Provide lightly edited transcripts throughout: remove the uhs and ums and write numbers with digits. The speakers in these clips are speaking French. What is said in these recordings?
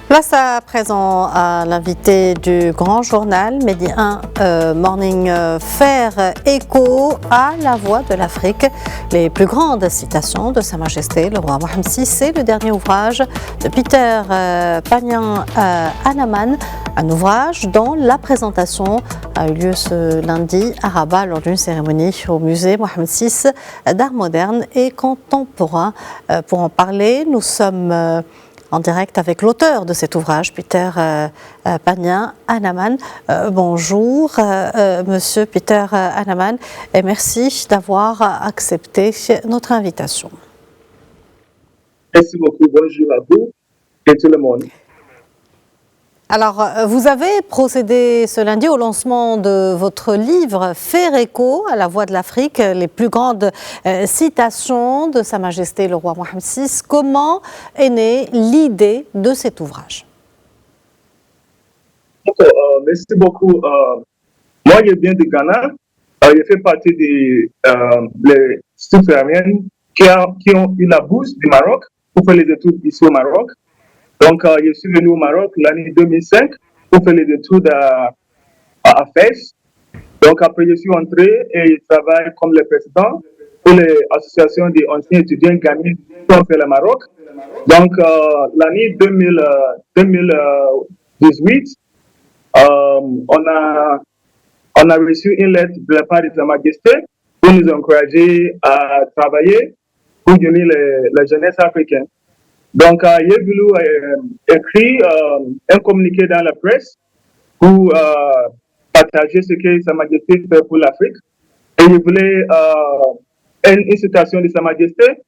Place à présent à l'invité du grand journal Medi 1 Morning, faire écho à la voix de l'Afrique. Les plus grandes citations de Sa Majesté le roi Mohamed VI, c'est le dernier ouvrage de Peter Panyan Anaman, un ouvrage dont la présentation a eu lieu ce lundi à Rabat lors d'une cérémonie au musée Mohamed VI d'art moderne et contemporain. Pour en parler, nous sommes en direct avec l'auteur de cet ouvrage, Peter Panyan Anaman. Bonjour, Monsieur Peter Anaman, et merci d'avoir accepté notre invitation. Merci beaucoup, bonjour à vous et tout le monde. Alors, vous avez procédé ce lundi au lancement de votre livre « Faire écho à la voix de l'Afrique », les plus grandes citations de Sa Majesté le roi Mohamed VI. Comment est née l'idée de cet ouvrage? Merci beaucoup. Moi, je viens de Ghana. Je fais partie des citoyens qui ont eu la bourse du Maroc pour faire les études ici au Maroc. Donc, je suis venu au Maroc l'année 2005 pour faire les études à Fès. Donc, après, je suis entré et je travaille comme le président pour l'association des anciens étudiants ghanéens qui ont fait le Maroc. Donc, l'année 2018, on a reçu une lettre de la part de Sa Majesté pour nous encourager à travailler pour unir la jeunesse africaine. Donc, j'ai voulu écrire un communiqué dans la presse pour partager ce que Sa Majesté fait pour l'Afrique. Et je voulais une citation de Sa Majesté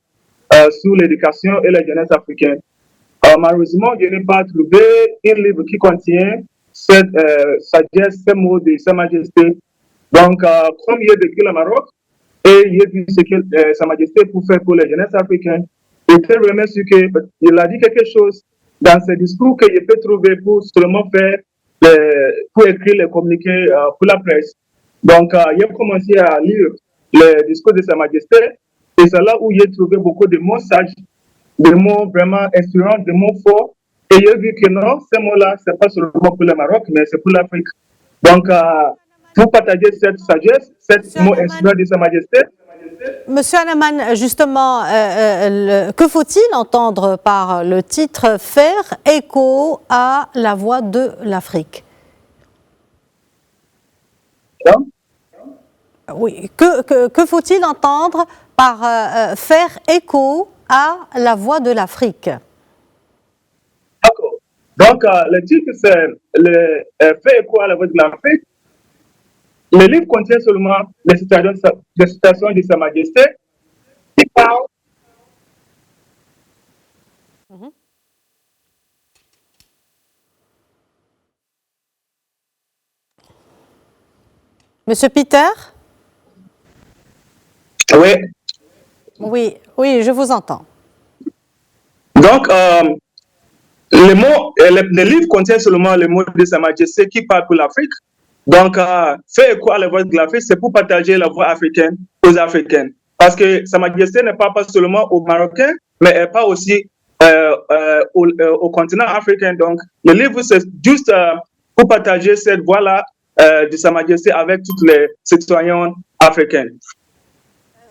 sur l'éducation et la jeunesse africaine. Malheureusement, je n'ai pas trouvé un livre qui contient cette sagesse, ces mots de Sa Majesté. Donc, comme j'ai vécu le Maroc et j'ai vu ce que Sa Majesté peut faire pour la jeunesse africaine, je suis vraiment sûr qu'il a dit quelque chose dans ce discours que je peux trouver pour seulement faire, pour écrire les communiqués pour la presse. Donc, j'ai commencé à lire le discours de Sa Majesté et c'est là où j'ai trouvé beaucoup de mots sages, des mots vraiment inspirants, des mots forts. Et j'ai vu que non, ces mots-là, ce n'est pas seulement pour le Maroc, mais c'est pour l'Afrique. Donc, pour partager cette sagesse, ces mots inspirants de Sa Majesté. Monsieur Anaman, justement, que faut-il entendre par le titre « Faire écho à la voix de l'Afrique » ? Oui, que faut-il entendre par faire écho à la voix de l'Afrique? D'accord. Donc, le titre, c'est Faire écho à la voix de l'Afrique. Le livre contient seulement les citations de Sa Majesté qui parlent. Monsieur Peter? Oui. Oui, je vous entends. Donc, le livre contient seulement les mots de Sa Majesté qui parlent pour l'Afrique. Donc, faire écho à la voix de l'Afrique, c'est pour partager la voix africaine aux Africaines. Parce que Sa Majesté ne parle pas seulement aux Marocains, mais elle parle aussi au continent africain. Donc, le livre, c'est juste pour partager cette voix-là de Sa Majesté avec toutes les citoyens africains.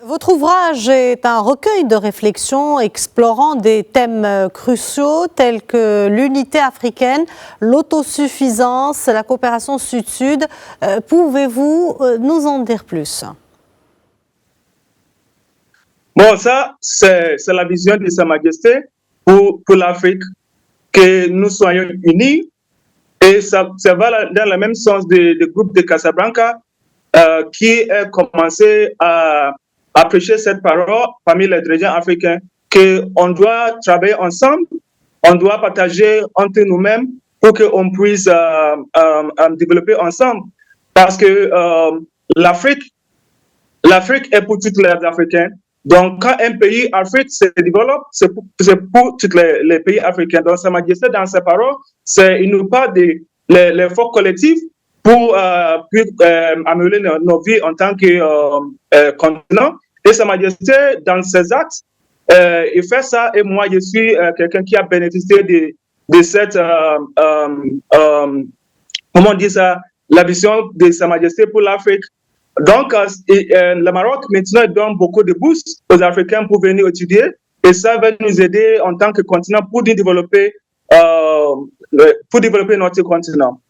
Votre ouvrage est un recueil de réflexions explorant des thèmes cruciaux tels que l'unité africaine, l'autosuffisance, la coopération sud-sud. Pouvez-vous nous en dire plus? Bon, ça, c'est la vision de Sa Majesté pour l'Afrique, que nous soyons unis. Et ça va dans le même sens du groupe de Casablanca qui a commencé à prêcher cette parole parmi les dirigeants africains, qu'on doit travailler ensemble, on doit partager entre nous-mêmes pour qu'on puisse développer ensemble. Parce que l'Afrique est pour toutes les Africains. Donc, quand un pays africain se développe, c'est pour tous les pays africains. Donc, Sa Majesté, dans ses paroles, il nous parle de l'effort collectif pour améliorer nos vies en tant que continent. Et Sa Majesté, dans ses actes, il fait ça. Et moi, je suis quelqu'un qui a bénéficié de cette, comment on dit ça, la vision de Sa Majesté pour l'Afrique. Donc, le Maroc maintenant donne beaucoup de bourses aux Africains pour venir étudier, et ça va nous aider en tant que continent pour développer notre continent.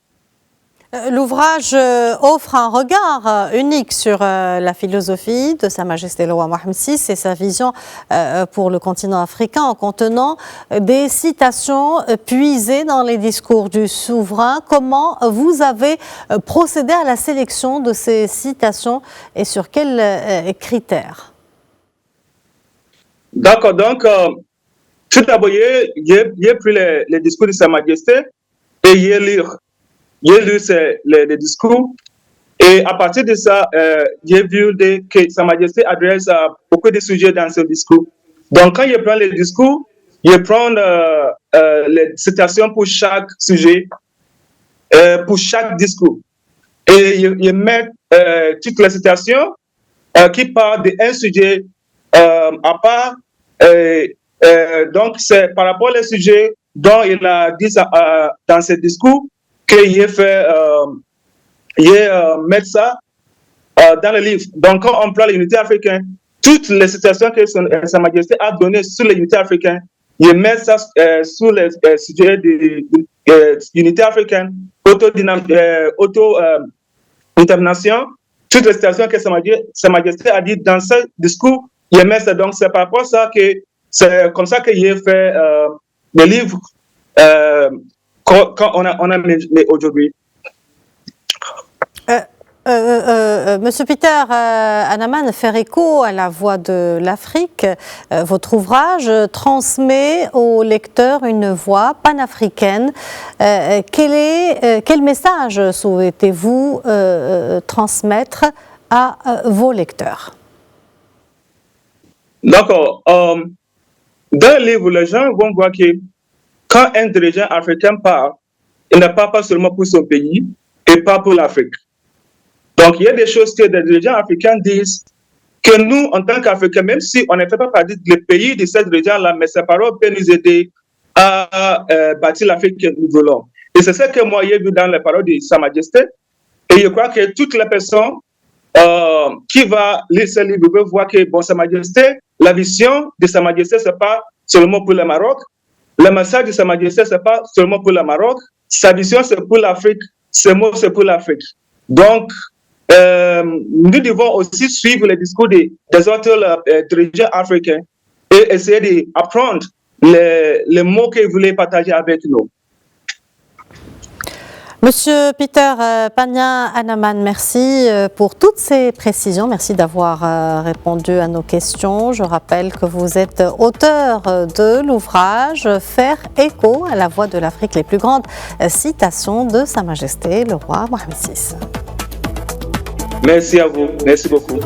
L'ouvrage offre un regard unique sur la philosophie de Sa Majesté le roi Mohammed VI et sa vision pour le continent africain en contenant des citations puisées dans les discours du souverain. Comment vous avez procédé à la sélection de ces citations et sur quels critères? D'accord, donc tout d'abord, j'ai pris les discours de Sa Majesté et j'ai lu les discours, et à partir de ça, j'ai vu que Sa Majesté adresse beaucoup de sujets dans ce discours. Donc, quand je prends les discours, je prends les citations pour chaque sujet, pour chaque discours. Et je mets toutes les citations qui parlent d'un sujet à part. Donc, c'est par rapport aux sujets dont il a dit dans ce discours que j'ai fait, mettre ça dans le livre. Donc, quand on parle de l'unité africaine, toutes les situations que Sa Majesté a données sur l'unité africaine, je mets ça sur les sujets de l'unité africaine, auto-détermination, toutes les situations que Sa Majesté a dit dans ce discours, je mets ça. Donc, c'est par rapport à ça que c'est comme ça que j'ai fait le livre. Quand on a mis aujourd'hui. Monsieur Peter Hannemann, faire écho à la voix de l'Afrique, votre ouvrage transmet aux lecteurs une voix panafricaine. Quel message souhaitez-vous transmettre à vos lecteurs? D'accord. Dans le livre, les gens vont voir que quand un dirigeant africain parle, il ne parle pas seulement pour son pays et pas pour l'Afrique. Donc, il y a des choses que les dirigeants africains disent que nous, en tant qu'Africains, même si on ne fait pas partie du pays de ces dirigeants-là, mais ces paroles peuvent nous aider à bâtir l'Afrique que nous voulons. Et c'est ce que moi, j'ai vu dans les paroles de Sa Majesté. Et je crois que toutes les personnes qui vont lire ce livre peuvent voir que, bon, Sa Majesté, la vision de Sa Majesté, ce n'est pas seulement pour le Maroc. Le message de Sa Majesté, ce n'est pas seulement pour le Maroc. Sa vision, c'est pour l'Afrique. Ses mots, c'est pour l'Afrique. Donc, nous devons aussi suivre les discours des autres dirigeants africains et essayer d'apprendre les mots qu'ils voulaient partager avec nous. Monsieur Peter Hannemann, merci pour toutes ces précisions. Merci d'avoir répondu à nos questions. Je rappelle que vous êtes auteur de l'ouvrage « Faire écho à la voix de l'Afrique, les plus grandes citations de Sa Majesté le roi Mohammed VI ». Merci à vous. Merci beaucoup.